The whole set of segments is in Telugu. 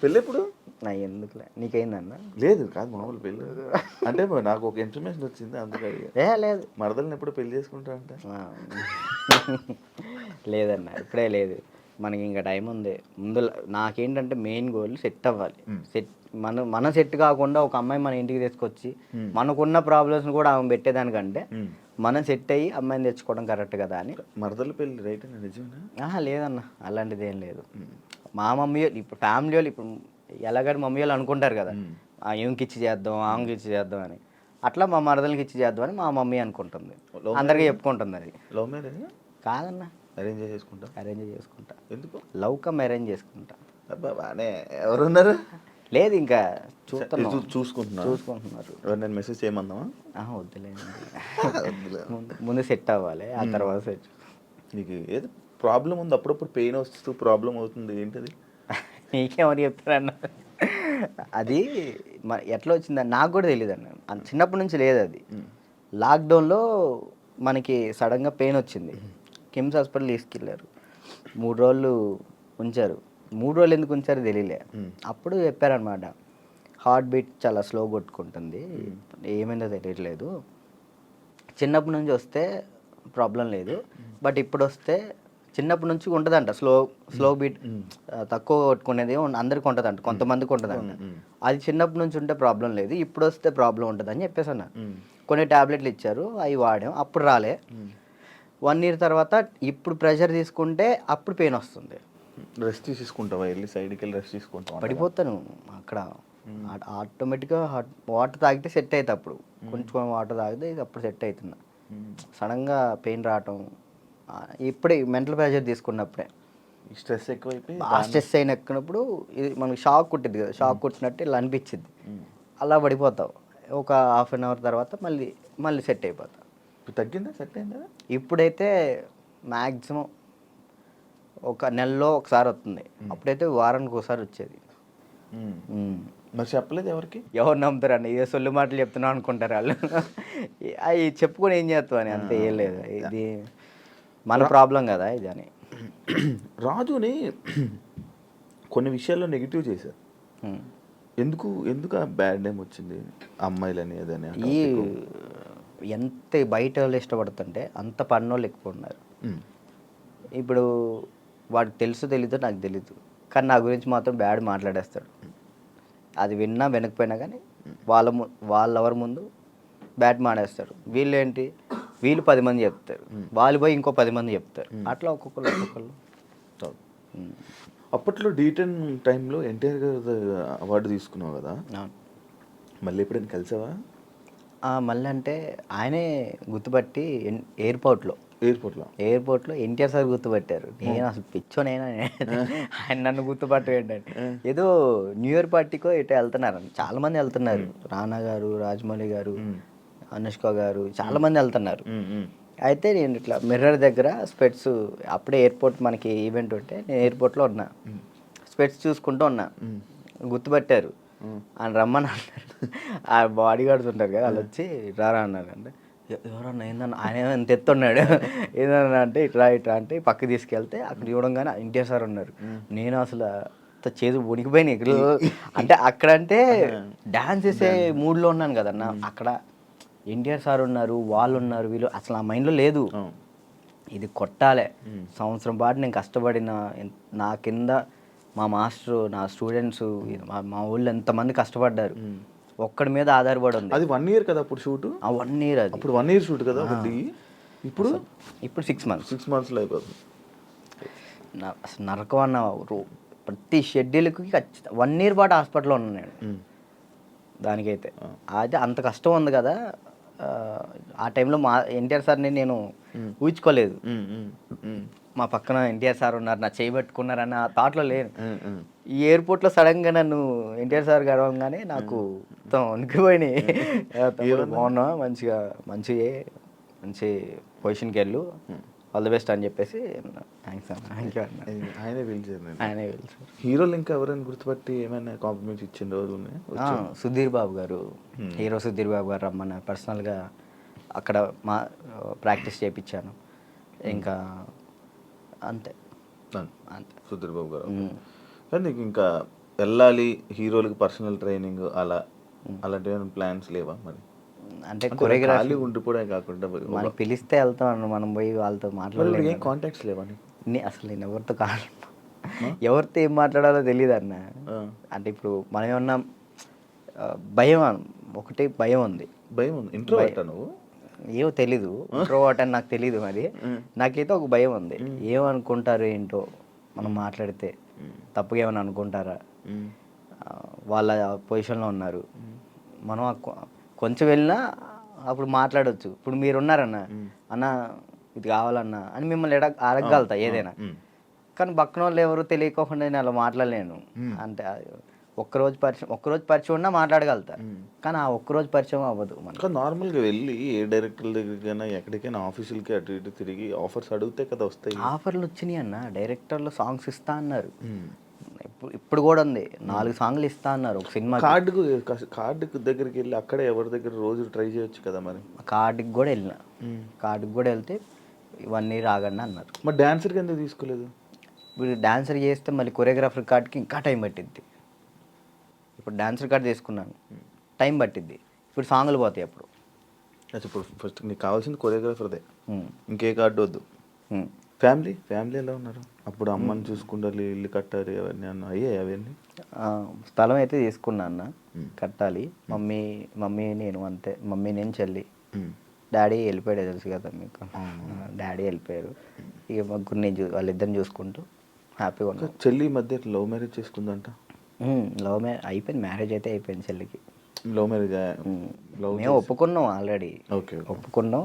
పెళ్ళి ఎప్పుడు? నా ఎందుకులే, నీకైందన్న? లేదు కాదు, మామూలు పెళ్ళి అంటే నాకు ఒక ఇన్ఫర్మేషన్ వచ్చింది అందుకే అడిగా. లేదు మరదల్ని ఎప్పుడు పెళ్లి చేసుకుంటా అంటే లేదన్న, ఇప్పుడే లేదు, మనకి ఇంకా టైం ఉంది. ముందు నాకేంటంటే మెయిన్ గోల్ సెట్ అవ్వాలి. మనం సెట్ కాకుండా ఒక అమ్మాయి మన ఇంటికి తీసుకొచ్చి మనకున్న ప్రాబ్లమ్స్ కూడా ఆమె పెట్టేదానికంటే మనం సెట్ అయ్యి అమ్మాయిని తెచ్చుకోవడం కరెక్ట్ కదా అని. మరదల పెళ్ళి రైట్ అని నిజమేనా? లేదన్న, అలాంటిది ఏం లేదు. మా మమ్మీ వాళ్ళు ఇప్పుడు ఫ్యామిలీ వాళ్ళు ఇప్పుడు ఎలాగని మమ్మీ వాళ్ళు అనుకుంటారు కదా, ఏమికి ఇచ్చి చేద్దాం, ఆమెకి ఇచ్చి చేద్దాం అని. అట్లా మా మరదలకి ఇచ్చి చేద్దాం అని మా మమ్మీ అనుకుంటుంది, అందరికీ చెప్పుకుంటుంది. అది లవ్ మ్యారేజ్ కాదన్న, అరేంజ్ చేసుకుంటా. అరేంజ్ చేసుకుంటా. ఎందుకు? లవ్ కమ్ అరేంజ్ చేసుకుంటా. అబ్బా బానే, ఎవరున్నారు? లేదు ఇంకా చూసుకుంటున్నారు. నేను మెసేజ్ చేయమందామా? వద్దులేదు, ముందు సెట్ అవ్వాలి, ఆ తర్వాత సెట్. నీకు ఏదో ప్రాబ్లం ఉంది, అప్పుడప్పుడు పెయిన్ వస్తూ ప్రాబ్లం అవుతుంది, ఏంటది? నీకేమని చెప్తారన్న? అది ఎట్లా వచ్చిందని నాకు కూడా తెలియదు అన్న, చిన్నప్పటి నుంచి లేదు అది. లాక్డౌన్లో మనకి సడన్గా పెయిన్ వచ్చింది, కిమ్స్ హాస్పిటల్ తీసుకెళ్ళారు, 3 రోజులు ఉంచారు. 3 రోజులు ఎందుకు ఉంచారో తెలియలే. అప్పుడు చెప్పారనమాట, హార్ట్ బీట్ చాలా స్లో కొట్టుకుంటుంది, ఏమైందో తెలియట్లేదు, చిన్నప్పటి నుంచి వస్తే ప్రాబ్లం లేదు, బట్ ఇప్పుడు వస్తే చిన్నప్పటి నుంచి ఉంటుందంట స్లో బీట్, తక్కువ కొట్టుకునేది అందరికి ఉంటుందంట, కొంతమందికి ఉంటుందంట. అది చిన్నప్పటి నుంచి ఉంటే ప్రాబ్లం లేదు, ఇప్పుడు వస్తే ప్రాబ్లం ఉంటుంది అని చెప్పేసి అన్న. కొన్ని ట్యాబ్లెట్లు ఇచ్చారు, అవి వాడాం, అప్పుడు రాలే. 1 year తర్వాత ఇప్పుడు ప్రెషర్ తీసుకుంటే అప్పుడు పెయిన్ వస్తుంది. రెస్ట్ తీసుకుంటావా? వెళ్ళి సైడ్కి వెళ్ళి రెస్ట్ తీసుకుంటావా? పడిపోతాను అక్కడ, ఆటోమేటిక్గా వాటర్ తాగితే సెట్ అవుతుంది. అప్పుడు కొంచెం వాటర్ తాగితే ఇది అప్పుడు సెట్ అవుతున్నా. సడన్గా పెయిన్ రావటం ఇప్పుడే మెంటల్ ప్రెషర్ తీసుకున్నప్పుడే. స్ట్రెస్ ఎక్కువైపోయి స్ట్రెస్ అయిన ఎక్కినప్పుడు ఇది మనకి షాక్ కొట్టింది కదా, షాక్ కొట్టినట్టు ఇలా అనిపించింది, అలా పడిపోతావు. ఒక 1/2 hour తర్వాత మళ్ళీ సెట్ అయిపోతావు. తగ్గిందా? సెట్ అయిందా? ఇప్పుడైతే మ్యాక్సిమం ఒక నెలలో ఒకసారి వస్తుంది, అప్పుడైతే వారానికి ఒకసారి వచ్చేది. మరి చెప్పలేదు ఎవరికి? ఎవరు నమ్ముతారండి, ఏ సొల్లు మాటలు చెప్తున్నావు అనుకుంటారు వాళ్ళు. అవి చెప్పుకొని ఏం చేస్తావు అని, అంతే, ఏం లేదు, ఇది మన ప్రాబ్లం కదా ఇది అని. రాజుని కొన్ని విషయాల్లో నెగిటివ్ చేశారు, ఎందుకు ఆ బ్యాడ్ నేమ్ వచ్చింది అమ్మాయిలని ఏదని? ఈ ఎంత బయట వాళ్ళు ఇష్టపడుతుంటే అంత పన్నోళ్ళు ఎక్కువ ఉన్నారు. ఇప్పుడు వాడికి తెలీదో నాకు తెలీదు, కానీ నా గురించి మాత్రం బ్యాడ్ మాట్లాడేస్తాడు. అది విన్నా వినకపోయినా కానీ వాళ్ళెవరి ముందు బ్యాడ్ మాడేస్తాడు. వీళ్ళు 10 మంది చెప్తారు, వాళ్ళు పోయి ఇంకో 10 మంది చెప్తారు, అట్లా ఒక్కొక్కరు. అప్పట్లో D10 టైంలో ఎన్టీఆర్ గారు అవార్డు తీసుకున్నావు కదా, మళ్ళీ ఎప్పుడైనా కలిసావా? మళ్ళీ అంటే ఆయనే గుర్తుపట్టి ఎయిర్పోర్ట్లో ఎన్టీఆర్ సార్ గుర్తుపట్టారు. నేను అసలు పిచ్చోనైనా ఆయన నన్ను గుర్తుపట్ట ఏంటంటే, ఏదో న్యూ ఇయర్ పార్టీకో ఎటో వెళ్తున్నారు, చాలా మంది వెళ్తున్నారు, రానా గారు, రాజమౌళి గారు, అనుష్క గారు, చాలా మంది వెళ్తున్నారు. అయితే నేను ఇట్లా మిర్రర్ దగ్గర స్పెట్స్, అప్పుడే ఎయిర్పోర్ట్ మనకి ఈవెంట్ ఉంటే నేను ఎయిర్పోర్ట్లో ఉన్నా, స్పెట్స్ చూసుకుంటూ ఉన్నా, గుర్తుపట్టారు, ఆయన రమ్మని అన్నారు. ఆ బాడీ గార్డ్స్ ఉంటారు కదా, వాళ్ళు వచ్చి రారా అన్నారు. అంటే ఎవరన్నా ఏందన్నా, ఆయన ఎంత ఎత్తున్నాడు, ఏదన్నా అంటే ఇట్లా అంటే పక్కకి తీసుకెళ్తే అక్కడ చూడంగానే ఎన్టీఆర్ సార్ ఉన్నారు. నేను అసలు చేదు వణికిపోయినాయి ఇక్కడ. అంటే అక్కడంటే డ్యాన్స్ చేసే మూడ్లో ఉన్నాను కదన్నా, అక్కడ ఎన్టీఆర్ సార్ ఉన్నారు, వాళ్ళు ఉన్నారు, వీళ్ళు అసలు ఆ మైండ్లో లేదు. ఇది కొట్టాలి, సంవత్సరం పాటు నేను కష్టపడిన, నా కింద మా మాస్టరు, నా స్టూడెంట్స్, మా ఊళ్ళో ఎంతమంది కష్టపడ్డారు, ఒక్కడి మీద ఆధారపడి ఉంది. అది 1 year కదా అప్పుడు షూట్? 1 year. అది అప్పుడు 1 year షూట్ కదా. ఇప్పుడు 6 months. 6 monthsలో అయిపోతుంది. అసలు నరకం అన్న, ప్రతి షెడ్యూల్కి 1 year పాటు హాస్పిటల్లో ఉన్నాను నేను. దానికైతే అయితే అంత కష్టం ఉంది కదా. ఆ టైంలో మా ఎన్టీఆర్ సార్ని నేను ఊహించుకోలేదు. మా పక్కన ఎన్టీఆర్ సార్ ఉన్నారు, నా చేయబెట్టుకున్నారన్న థాట్లో లేను. ఈ ఎయిర్పోర్ట్లో సడన్గా నన్ను ఎన్టీఆర్ సార్ గడవగానే నాకు మొత్తం వణికిపోయినాయి. బాగున్నా, మంచి పొజిషన్కి వెళ్ళు, ఆల్ ది బెస్ట్ అని చెప్పేసి, థ్యాంక్స్ అన్న, థ్యాంక్ యూ అన్న. ఆయనే పిలిచారు. హీరోలు ఇంకా ఎవరైనా గుర్తుపట్టి ఏమైనా కాంప్లిమెంట్స్ ఇచ్చిన రోజులు ఉన్నాయి? సుధీర్ బాబు గారు, హీరో సుధీర్ బాబు గారు రమ్మన్నారు, పర్సనల్గా అక్కడ ప్రాక్టీస్ చేయించాను. ఇంకా అంతే. సుధీర్ బాబు గారు. కానీ నీకు ఇంకా వెళ్ళాలి హీరోలకి పర్సనల్ ట్రైనింగ్ అలా అలాంటి ప్లాన్స్ లేవా మరి? అంటే కొరియోగ్రఫీ ఉండిపోవడం కాకుండా మనకి పిలిస్తే వెళ్తాం అన్న, మనం పోయి వాళ్ళతో మాట్లాడలేము. ఏం కాంటాక్ట్స్ లేవా నీకు? అసలు నేను ఎవరితో ఎవరితో ఏం మాట్లాడాలో తెలియదు అన్న. అంటే ఇప్పుడు మనం ఏమన్నా భయం, ఒకటి భయం ఉంది. భయం ఉంది. ఇంట్రోవర్ట్ నువ్వు? ఏమో తెలీదు, ఇంట్రోవర్ట్ అని నాకు తెలీదు. మరి నాకైతే ఒక భయం ఉంది. ఏమనుకుంటారు ఏంటో మనం మాట్లాడితే, తప్పుగా ఏమైనా అనుకుంటారా, వాళ్ళ పొజిషన్లో ఉన్నారు, మనం కొంచెం వెళ్ళినా అప్పుడు మాట్లాడవచ్చు. ఇప్పుడు మీరున్నారన్న, అన్న ఇది కావాలన్నా అని మిమ్మల్ని అడగగలుగుతా ఏదైనా. కానీ పక్కన వాళ్ళు ఎవరు తెలియకోకుండా నేను అలా మాట్లాడలేను. అంటే ఒక్కరోజు పరిచయం ఉన్నా మాట్లాడగలుగుతా, కానీ ఆ ఒక్కరోజు పరిచయం అవ్వదు. మనకు నార్మల్గా వెళ్ళి ఏ డైరెక్టర్ దగ్గరికైనా ఎక్కడికైనా ఆఫీసులకి అటు ఇటు తిరిగి ఆఫర్స్ అడిగితే కదా వస్తాయి. ఆఫర్లు వచ్చినాయి అన్న, డైరెక్టర్లు సాంగ్స్ ఇస్తా అన్నారు. ఇప్పుడు కూడా ఉంది, 4 సాంగ్లు ఇస్తా అన్నారు ఒక సినిమా. కార్డుకు దగ్గరికి వెళ్ళి అక్కడ ఎవరి దగ్గర రోజు ట్రై చేయొచ్చు కదా మరి. కార్డుకి కూడా వెళ్ళిన, కార్డుకి కూడా వెళ్తే 1 year ఆగండి అన్నారు. మరి డాన్సర్కి ఎందుకు తీసుకోలేదు? ఇప్పుడు డాన్సర్ చేస్తే మళ్ళీ కొరియోగ్రాఫర్ కార్డ్కి ఇంకా టైం పట్టిద్ది. ఇప్పుడు డాన్సర్ కార్డ్ తీసుకున్నాను, టైం పట్టిద్ది. ఇప్పుడు సాంగ్లు పోతాయి అప్పుడు. ఇప్పుడు ఫస్ట్ నీకు కావాల్సింది కొరియోగ్రాఫర్దే, ఇంకే కార్డు వద్దు. ఫ్యామిలీ ఎలా ఉన్నారు? అప్పుడు అమ్మని చూసుకుండాలి, ఇల్లు కట్టాలి, అవన్నీ అన్న అయ్యాయి అవన్నీ? స్థలం అయితే తీసుకున్నా అన్న, కట్టాలి. మమ్మీ నేను అంతే, మమ్మీ నేను చెల్లి. డాడీ వెళ్ళిపోయాడు, తెలుసు కదా మీకు. డాడీ వెళ్ళిపోయారు. ఇక ముగ్గురు వాళ్ళిద్దరిని చూసుకుంటూ హ్యాపీగా ఉన్నా. చెల్లి మధ్య లవ్ మ్యారేజ్ చేసుకుందంట? లవ్ మ్యారేజ్ అయిపోయింది, మ్యారేజ్ అయితే అయిపోయింది చెల్లికి. Love marriage? మేము ఒప్పుకున్నాం ఆల్రెడీ. ఓకే, ఒప్పుకున్నాం,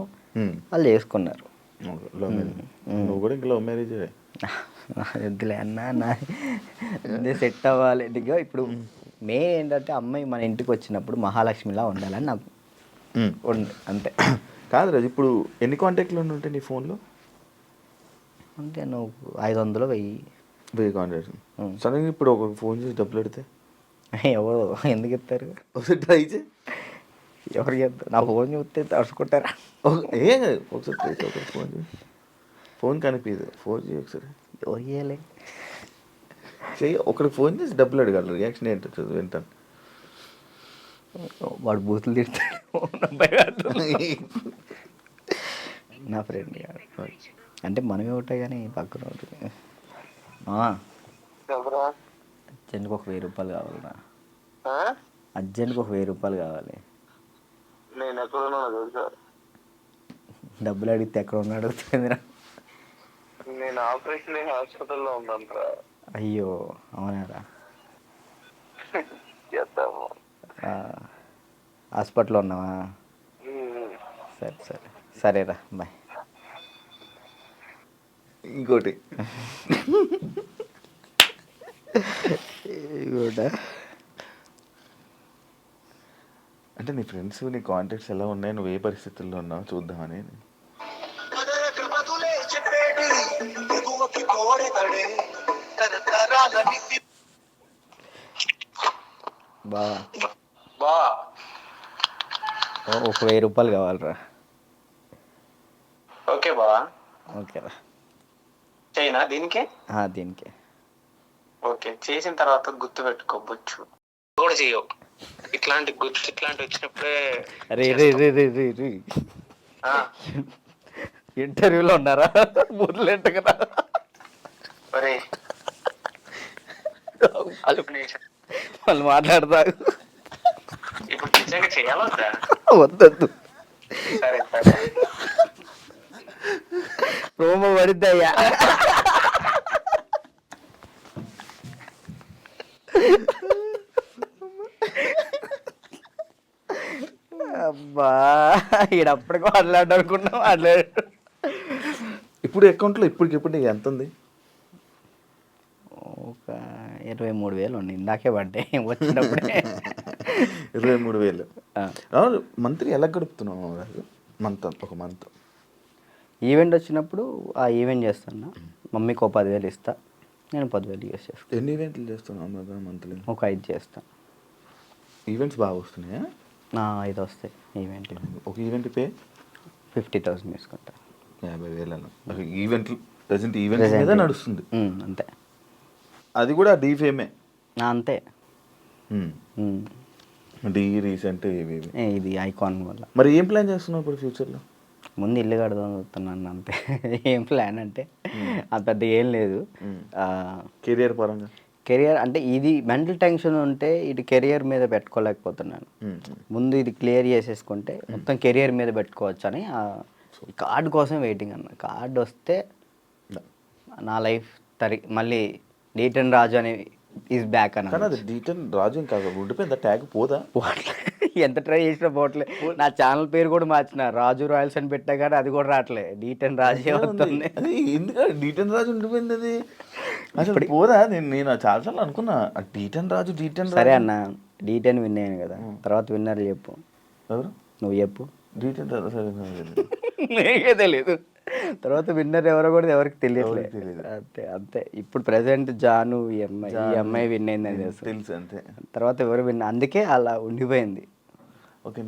వాళ్ళు చేసుకున్నారు. Love marriage? నువ్వు కూడా ఇంకా లవ్ మ్యారేజ్? వద్దులే అన్న, సెట్ అవ్వాలి. ఇప్పుడు మెయిన్ ఏంటంటే అమ్మాయి మన ఇంటికి వచ్చినప్పుడు మహాలక్ష్మిలా ఉండాలని నాకు అంతే. కాదు రాజు, ఇప్పుడు ఎన్ని కాంటాక్ట్లు ఉంటాయి నీ ఫోన్లో? అంటే నువ్వు 500 1000 కాంటాక్ట్స్. సడన్గా ఇప్పుడు ఒక ఫోన్ చేసి డబ్బులు పెడితే ఎవరు ఎందుకు ఇస్తారు? ఒకసారి ట్రై చేయి. ఎవరు చెప్తారు? నా ఫోన్ చూస్తే తడుచుకుంటారా? ఏం కాదు, ఒకసారి ట్రై చేయి. ఒకసారి ఫోన్ చేయి, ఫోన్ కనిపించదు, ఫోన్ చేయి ఒకసారి. ఎవరు చేయాలి? చెయ్యి, ఒకరికి ఫోన్ చేసి డబ్బులు అడగాలి, రియాక్షన్ ఏంటో వింటాను. వాడు బూతులు తిడతాడు నా ఫ్రెండ్. అంటే మనమే ఉంటాయి కానీ పక్కన ఉంటుంది. అర్జెంట్కి ఒక 1000 రూపాయలు కావాలన్నా, అర్జెంట్కి ఒక 1000 రూపాయలు కావాలి. డబ్బులు అడిగితే ఎక్కడ ఉన్నాడు అడుగుతుంది. నేను ఆపరేషన్ హాస్పిటల్లో ఉన్నాను. అయ్యో అవునారా? హాస్పిటల్లో ఉన్నావా? సరేరా, బాయ్. ఇంకోటి అంటే నీ ఫ్రెండ్స్, నీ కాంటాక్ట్స్ ఎలా ఉన్నాయి, నువ్వు ఏ పరిస్థితుల్లో ఉన్నావు చూద్దామని. ఒక 1000 రూపాయలు కావాలరా. ఓకే బావా, ఓకేరా. చేయనా దీనికి? దీనికే. ఓకే, చేసిన తర్వాత గుర్తు పెట్టుకోవచ్చు కూడా చెయ్యవు. ఇట్లాంటి వచ్చినప్పుడే ఇంటర్వ్యూలో ఉన్నారా? బుర్రలేంట కదా. వాళ్ళు మాట్లాడతారు. ఇప్పుడు నిజంగా చేయాలొద్దా? వద్దొద్దు, సరే సరే. ప్రోమో పడిద్దయ్యా. అబ్బా, ఈడప్పటికి మాట్లాడనుకున్నా మాట్లాడు. ఇప్పుడు అకౌంట్లో ఇప్పటికిప్పుడు ఎంత ఉంది? ఒక 23,000 ఉంది, ఇందాకే పడ్డాయి వచ్చినప్పుడే. 23,000. మంత్లీ ఎలా గడుపుతున్నావు? ఒక మంత్ ఈవెంట్ వచ్చినప్పుడు ఆ ఈవెంట్ చేస్తాను. మమ్మీకి ఒక 10,000 ఇస్తా, నేను 10,000 యూస్ చేస్తాను. ఎన్ని ఈవెంట్లు చేస్తున్నావు మంత్లీ? ఒక 5 చేస్తాను. ఈవెంట్స్ బాగా వస్తున్నాయా? 5 వస్తాయి ఈవెంట్లు. ఒక ఈవెంట్ పే 50,000 తీసుకుంటా. 50,000 ఈవెంట్లు ప్రజెంట్ ఈవెంట్ మీద నడుస్తుంది అంతే. అది కూడా డీఫేమే. అంతే. ఉమ్. అంటే ఈ రీసెంట్ ఇవి ఇది ఐకాన్ వల్ల. మరి ఏం ప్లాన్ చేస్తున్నావు ఇప్పుడు ఫ్యూచర్లో? ముందు ఇల్లు కడదాం చూస్తున్నాను అంతే. ఏం ప్లాన్ అంటే అంత పెద్ద ఏం లేదు. కెరియర్ పరంగా కెరియర్ అంటే ఇది మెంటల్ టెన్షన్ ఉంటే ఇటు కెరియర్ మీద పెట్టుకోలేకపోతున్నాను. ముందు ఇది క్లియర్ చేసేసుకుంటే మొత్తం కెరియర్ మీద పెట్టుకోవచ్చు అని ఈ కార్డు కోసం వెయిటింగ్ అన్న. కార్డు వస్తే నా లైఫ్ మళ్ళీ డీటెన్ రాజు అని ఈజ్ బ్యాక్ అన్న. కానీ అది డీటెన్ రాజు ఇంకా ఉండిపోయింది ట్యాగ్ పోదా? ఎంత ట్రై చేసినా పోవట్లే. నా ఛానల్ పేరు కూడా మార్చిన, రాజు రాయల్స్ అని పెట్టా కానీ అది కూడా రావట్లే, డీటెన్ రాజే వస్తుంది. ఎందుకంటే డీటెన్ రాజు ఉండిపోయింది అది అసలు పోదా? నేను చాలాసార్లు అనుకున్నా డీటెన్ రాజు సరే అన్న, డీటెన్ విన్ అయ్యాను కదా, తర్వాత విన్నర్లు చెప్పు. ఎవరు? నువ్వు చెప్పు. డీటెన్ నీకే తెలియదు, తర్వాత విన్నర్ ఎవరో కూడా ఎవరికి తెలియట్లేదు. అంతే అంతే. ఇప్పుడు ప్రెసెంట్ జాను ఈ అమ్మాయి విన్ అయిందని తెలుసు అంతే. తర్వాత ఎవరు విన్, అందుకే అలా ఉండిపోయింది. ఓకే,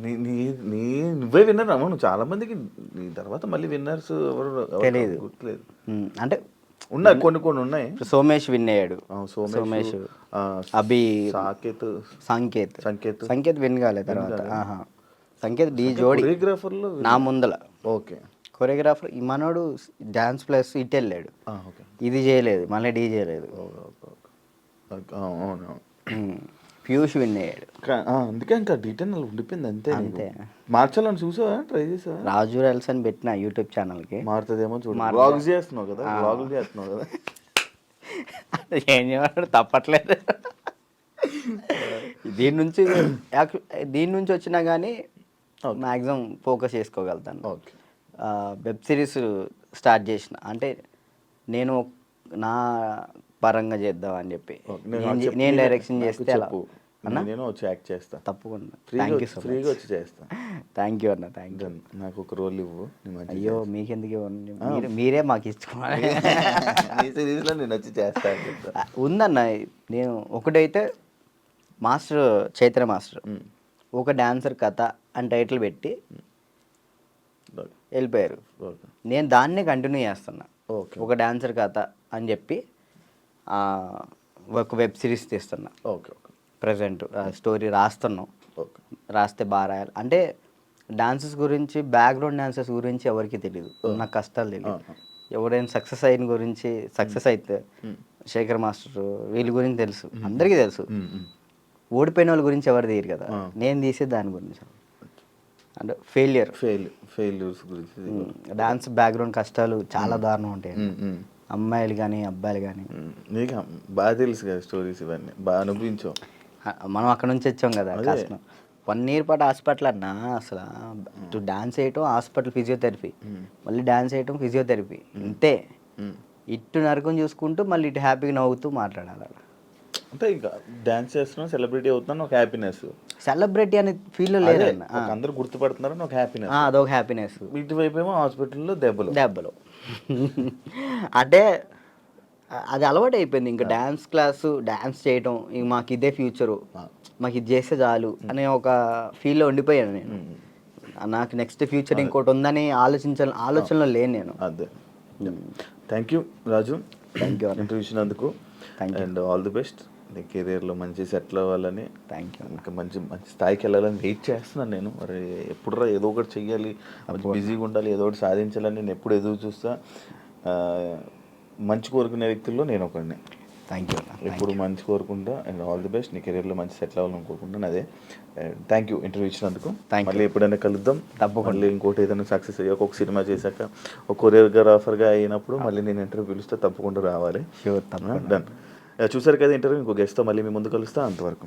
నువ్వే విన్నర్ అమ్మా. నువ్వు చాలా మందికి నీ తర్వాత మళ్ళీ విన్నర్స్ ఎవరు తెలియదు, గుర్తులేదు. అంటే ఉన్నాయి, కొన్ని ఉన్నాయి. సోమేష్ విన్ అయ్యాడు. సోమేష్, అభి, సంకేత్ విన్ కాలేదు. తర్వాత సంకేత్ డి జోడి కొరియోగ్రాఫర్లో నా ముందల. ఓకే, కొరియోగ్రాఫర్ ఈ మనోడు డాన్స్ ప్లస్ ఇటు వెళ్ళాడు, ఇది చేయలేదు, మళ్ళీ డీ చేయలేదు. పీయూష్ విన్ అయ్యాడు. అందుకే ఇంకా డీటెయిల్ ఉండిపోయింది అంతే. అంతే. మార్చాలని చూసావా? ట్రై చేసావా? రాజు రైల్స్ అని పెట్టిన యూట్యూబ్ ఛానల్కి. మారుతుందేమో చూడు. వ్లాగ్స్ చేస్తున్నావు కదా, వ్లాగులు చేస్తున్నావు కదా. ఏం చేయమంటారు, తప్పట్లేదు. దీని నుంచి వచ్చినా కానీ మ్యాక్సిమం ఫోకస్ చేసుకోగలుగుతాను. ఓకే. వెబ్ సిరీస్ స్టార్ట్ చేసిన, అంటే నేను నా పరంగా చేద్దాం అని చెప్పి నేను డైరెక్షన్ చేస్తే నేను వచ్చి యాక్ట్ చేస్తా తప్పకుండా. Thank you so much. ఫ్రీగా వచ్చి చేస్తా. థ్యాంక్ యూ అన్న, థ్యాంక్ యూ. నాకు ఒక రోల్ ఇవ్వు. అయ్యో మీకెందుకు, మీరే మాకు ఇచ్చుకోవాలి. సిరీస్లో నేను వచ్చి చేస్తా. ఉందన్న, నేను ఒకటైతే మాస్టర్ చైత్ర మాస్టర్ ఒక డాన్సర్ కథ అని టైటిల్ పెట్టి వెళ్ళిపోయారు. నేను దాన్నే కంటిన్యూ చేస్తున్నా. ఒక డాన్సర్ కథ అని చెప్పి ఒక వెబ్ సిరీస్ తీస్తున్నా. ఓకే. ప్రజెంట్ స్టోరీ రాస్తున్నాం. రాస్తే బాగా రాయాలి. అంటే డాన్సెస్ గురించి, బ్యాక్గ్రౌండ్ డాన్సెస్ గురించి ఎవరికి తెలియదు, నాకు కష్టాలు తెలియదు. ఎవరైనా సక్సెస్ అయిన గురించి, సక్సెస్ అయితే శేఖర్ మాస్టర్ వీళ్ళ గురించి తెలుసు, అందరికీ తెలుసు. ఓడిపోయిన వాళ్ళ గురించి ఎవరు తీయరు కదా, నేను తీసే దాని గురించి. అంటే ఫెయిల్యూర్స్ గురించి. డాన్స్ బ్యాక్గ్రౌండ్ కష్టాలు చాలా దారుణం ఉంటాయి, అమ్మాయిలు కానీ అబ్బాయిలు కానీ. నీకు బాగా తెలుసు కదా స్టోరీస్, ఇవన్నీ బాగా అనుభవించావు. మనం అక్కడ నుంచి వచ్చాం కదా, కష్టం. 1 year పాటు హాస్పిటల్ అన్నా, అసలు ఇటు డాన్స్ వేయటం, హాస్పిటల్ ఫిజియోథెరపీ, మళ్ళీ డాన్స్ వేయటం, ఫిజియోథెరపీ, ఇంతే. ఇటు నరకం చూసుకుంటూ మళ్ళీ ఇటు హ్యాపీగా నవ్వుతూ మాట్లాడాలి. అంటే ఇంకా డాన్స్ చేస్తున్నావు, సెలబ్రిటీ అవుతున్నాను, ఒక హ్యాపీనెస్. సెలబ్రిటీ అనే ఫీల్ లేదు, అందరూ గుర్తుపడుతున్నారని ఒక హ్యాపీనెస్, అదొక హ్యాపీనెస్. ఇటువైపు ఏమో హాస్పిటల్లో దెబ్బలు. అంటే అది అలవాటు అయిపోయింది. ఇంకా డాన్స్ క్లాసు, డాన్స్ చేయటం, ఇంక మాకు ఇదే ఫ్యూచరు, మాకు ఇది చేస్తే చాలు అనే ఒక ఫీల్లో ఉండిపోయాను నేను. నాకు నెక్స్ట్ ఫ్యూచర్ ఇంకోటి ఉందని ఆలోచనలో లేను నేను. అదే. Thank you Raju, thank you interview ఇచ్చినందుకు. And all the best. నీ కెరీర్లో మంచి సెటిల్ అవ్వాలని, థ్యాంక్ యూ. ఇంకా మంచి స్థాయికి వెళ్ళాలని వెయిట్ చేస్తున్నాను నేను. మరి ఎప్పుడురా ఏదో ఒకటి చెయ్యాలి, బిజీగా ఉండాలి, ఏదో ఒకటి సాధించాలని నేను ఎప్పుడు ఎదురు చూస్తా. మంచి కోరుకునే వ్యక్తుల్లో నేను ఒకడిని. Thank you. ఎప్పుడు మంచి కోరుకుంటా. And all the best. నీ కెరీర్లో మంచి సెటిల్ అవ్వాలని కోరుకుంటాను. అదే, థ్యాంక్ యూ ఇంటర్వ్యూ ఇచ్చినందుకు. మళ్ళీ ఎప్పుడైనా కలుద్దాం తప్పకుండా. మళ్ళీ ఇంకోటి ఏదైనా సక్సెస్ అయ్యాక, ఒక సినిమా చేశాక, ఒక కొరియోగ్రాఫర్గా అయినప్పుడు మళ్ళీ నేను ఇంటర్వ్యూ పిలుస్తే తప్పకుండా రావాలి. షూర్, తప్పకుండా. డన్. చూసారు కదా ఇంటర్వ్యూ. ఇంకో గెస్ట్తో మళ్ళీ మీ ముందు కలుస్తా. అంతవరకు